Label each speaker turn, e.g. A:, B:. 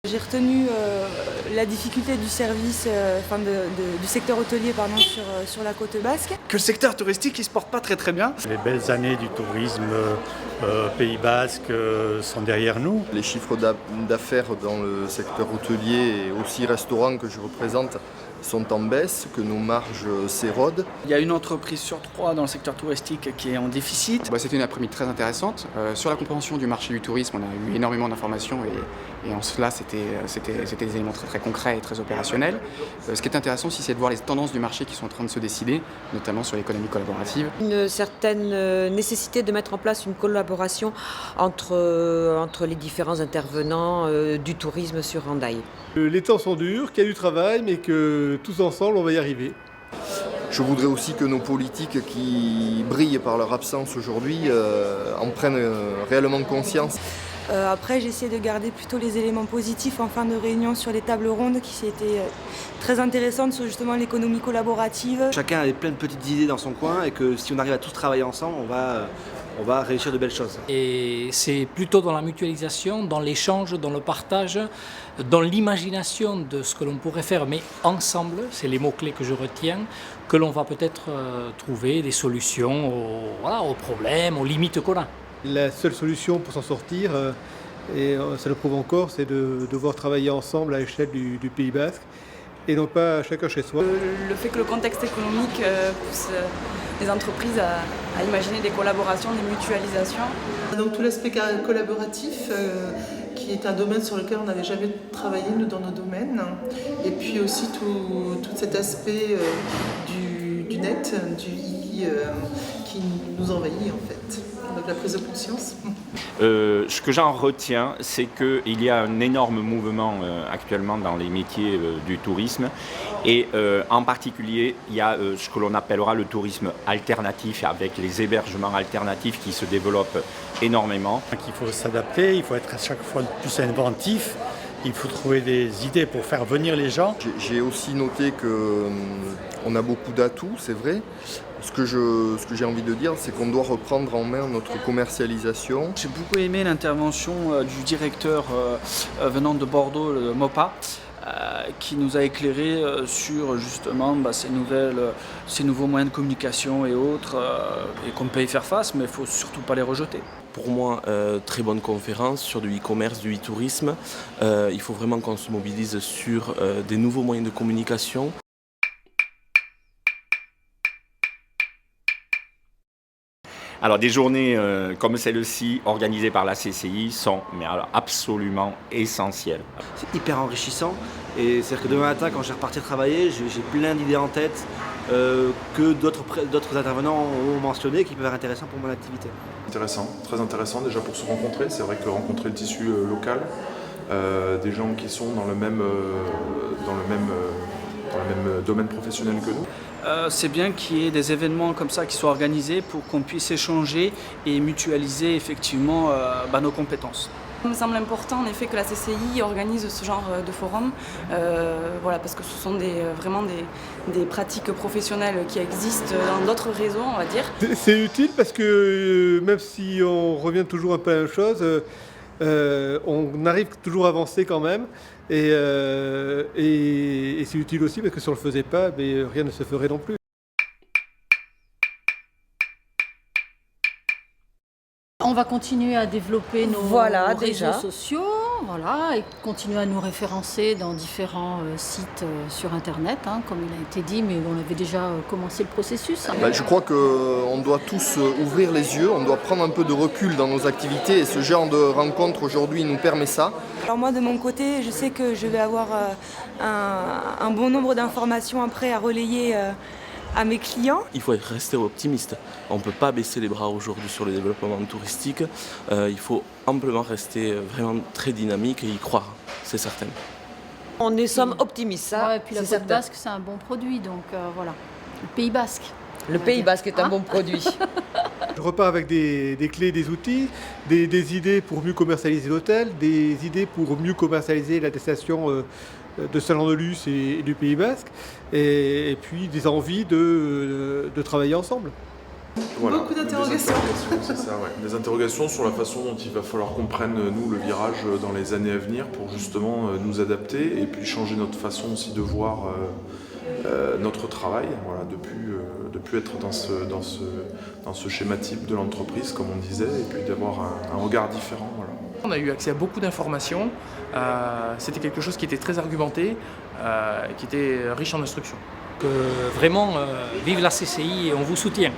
A: J'ai retenu la difficulté du service, du secteur hôtelier sur la côte basque.
B: Que le secteur touristique il se porte pas très bien.
C: Les belles années du tourisme Pays Basque sont derrière nous.
D: Les chiffres d'affaires dans le secteur hôtelier et aussi restaurant que je représente sont en baisse, que nos marges s'érodent.
B: Il y a une entreprise sur 3 dans le secteur touristique qui est en déficit.
E: C'était une après-midi très intéressante. Sur la compréhension du marché du tourisme, on a eu énormément d'informations et en cela, c'était des éléments très concrets et très opérationnels. Ce qui est intéressant aussi, c'est de voir les tendances du marché qui sont en train de se décider, notamment sur l'économie collaborative.
F: Une certaine nécessité de mettre en place une collaboration entre les différents intervenants du tourisme sur Hendaye.
G: Les temps sont durs, qu'il y a du travail, mais que tous ensemble, on va y arriver.
D: Je voudrais aussi que nos politiques qui brillent par leur absence aujourd'hui en prennent réellement conscience.
A: Après, j'ai essayé de garder plutôt les éléments positifs en fin de réunion sur les tables rondes qui étaient très intéressantes sur justement l'économie collaborative.
H: Chacun a plein de petites idées dans son coin et que si on arrive à tous travailler ensemble, on va réussir de belles choses.
I: Et c'est plutôt dans la mutualisation, dans l'échange, dans le partage, dans l'imagination de ce que l'on pourrait faire, mais ensemble, c'est les mots-clés que je retiens, que l'on va peut-être trouver des solutions aux problèmes, aux limites qu'on a.
G: La seule solution pour s'en sortir, et ça le prouve encore, c'est de devoir travailler ensemble à l'échelle du Pays Basque et non pas chacun chez soi.
J: Le fait que le contexte économique pousse les entreprises à imaginer des collaborations, des mutualisations.
K: Donc tout l'aspect collaboratif qui est un domaine sur lequel on n'avait jamais travaillé nous dans nos domaines, et puis aussi tout cet aspect du net, du I qui nous envahit en fait. Donc la prise de conscience.
L: Ce que j'en retiens, c'est qu'il y a un énorme mouvement actuellement dans les métiers du tourisme et en particulier, il y a ce que l'on appellera le tourisme alternatif avec les hébergements alternatifs qui se développent énormément.
C: Il faut s'adapter, il faut être à chaque fois plus inventif, il faut trouver des idées pour faire venir les gens.
D: J'ai aussi noté qu'on a beaucoup d'atouts, c'est vrai. Ce que j'ai envie de dire, c'est qu'on doit reprendre en main notre commercialisation.
B: J'ai beaucoup aimé l'intervention du directeur venant de Bordeaux, le MOPA, qui nous a éclairé sur justement ces nouveaux moyens de communication et autres, et qu'on peut y faire face, mais il ne faut surtout pas les rejeter.
M: Pour moi, très bonne conférence sur du e-commerce, du e-tourisme. Il faut vraiment qu'on se mobilise sur des nouveaux moyens de communication.
L: Alors des journées comme celle-ci, organisées par la CCI, sont absolument essentielles.
H: C'est hyper enrichissant et c'est-à-dire que demain matin, quand je vais repartir travailler, j'ai plein d'idées en tête que d'autres intervenants ont mentionné qui peuvent être intéressants pour mon activité.
N: Intéressant, très intéressant déjà pour se rencontrer. C'est vrai que rencontrer le tissu local, des gens qui sont dans le même domaine professionnel que nous.
B: C'est bien qu'il y ait des événements comme ça qui soient organisés pour qu'on puisse échanger et mutualiser effectivement nos compétences.
J: Il me semble important en effet que la CCI organise ce genre de forum, parce que ce sont vraiment des pratiques professionnelles qui existent dans d'autres réseaux, on va dire.
G: C'est utile parce que même si on revient toujours un peu à la même chose, on arrive toujours à avancer quand même. Et c'est utile aussi parce que si on ne le faisait pas, rien ne se ferait non plus.
O: On va continuer à développer nos réseaux sociaux, et continuer à nous référencer dans différents sites sur Internet, comme il a été dit, mais on avait déjà commencé le processus.
D: Je crois qu'on doit tous ouvrir les yeux, on doit prendre un peu de recul dans nos activités et ce genre de rencontre aujourd'hui nous permet ça.
A: Alors moi de mon côté, je sais que je vais avoir un bon nombre d'informations après à relayer à mes clients.
M: Il faut rester optimiste. On ne peut pas baisser les bras aujourd'hui sur le développement touristique. Il faut amplement rester vraiment très dynamique et y croire, c'est certain.
F: On sommes optimistes, ça.
O: Et puis la côte basque, c'est un bon produit, donc voilà. Le Pays basque.
F: Le Pays basque est un bon produit.
G: Je repars avec des clés, des outils, des idées pour mieux commercialiser l'hôtel, des idées pour mieux commercialiser la destination de Salon-de-Luz et du Pays basque, et puis des envies de travailler ensemble.
N: Voilà,
K: beaucoup d'interrogations.
N: C'est ça, ouais. Des interrogations sur la façon dont il va falloir qu'on prenne, nous, le virage dans les années à venir pour justement nous adapter et puis changer notre façon aussi de voir notre travail, voilà, de plus être dans ce schéma type de l'entreprise, comme on disait, et puis d'avoir un regard différent. Voilà.
P: On a eu accès à beaucoup d'informations, c'était quelque chose qui était très argumenté, qui était riche en instructions.
I: Vraiment, vive la CCI et on vous soutient.